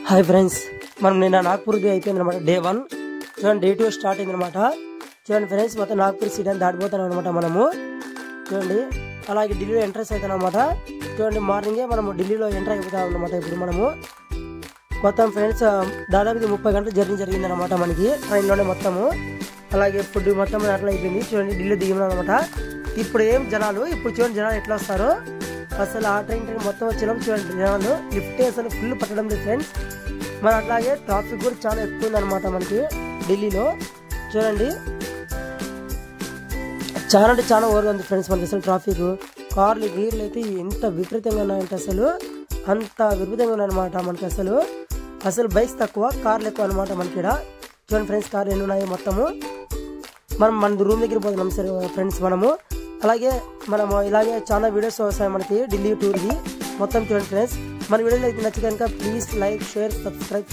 Hi friends, మనం నిన్న నాగ్పూర్ది అయిపోయింది అనమాట. డే 1 చూడండి, డే 2 స్టార్ట్ అయింది అనమాట. చూడండి ఫ్రెండ్స్, మొత్తం నాగ్పూర్ సిటీ అని దాటిపోతాం అనమాట మనము. చూడండి, అలాగే ఢిల్లీలో ఎంట్రెన్స్ అవుతాం అనమాట. చూడండి, మార్నింగే మనము ఢిల్లీలో ఎంటర్ అయిపోతాం అనమాట. ఇప్పుడు మనము మొత్తం ఫ్రెండ్స్ దాదాపు 30 గంటల జర్నీ జరిగింది అనమాట మనకి ట్రైన్లోనే మొత్తము. అలాగే ఫుడ్ మొత్తం అట్లా అయిపోయింది. చూడండి, ఢిల్లీ దిగినాం అనమాట. ఇప్పుడు ఏం జనాలు, ఇప్పుడు చూడండి జనాలు ఎట్లా వస్తారు అసలు. ఆ ట్రైన్ మొత్తం వచ్చేలాం చూడండి జనాలు. లిఫ్ట్ అసలు ఫుల్ పట్టడం లేదు ఫ్రెండ్స్. మరి అట్లాగే ట్రాఫిక్ కూడా చాలా ఎక్కువ ఉంది అనమాట మనకి ఢిల్లీలో. చూడండి, చాలా అంటే చాలా ఓవర్గా ఉంది ఫ్రెండ్స్ మనకి అసలు ట్రాఫిక్. కార్లు గీర్లు అయితే ఎంత విపరీతంగా ఉన్నాయంటే అసలు అంత విపరీతంగా ఉన్నాయన్నమాట మనకి. అసలు బైక్స్ తక్కువ, కార్లు ఎక్కువ అనమాట మనకి ఇక్కడ. చూడండి ఫ్రెండ్స్, కార్లు ఎన్ని ఉన్నాయి మొత్తము. మన రూమ్ దగ్గర పోతున్నాం సరే ఫ్రెండ్స్ మనము. అలాగే మనము ఇలాగే చాలా వీడియోస్ వస్తాయి మనకి ఢిల్లీ టూర్ది మొత్తం. చూడండి ఫ్రెండ్స్, మన వీడియోలో అయితే నచ్చితే కనుక ప్లీజ్ లైక్, షేర్, సబ్స్క్రైబ్.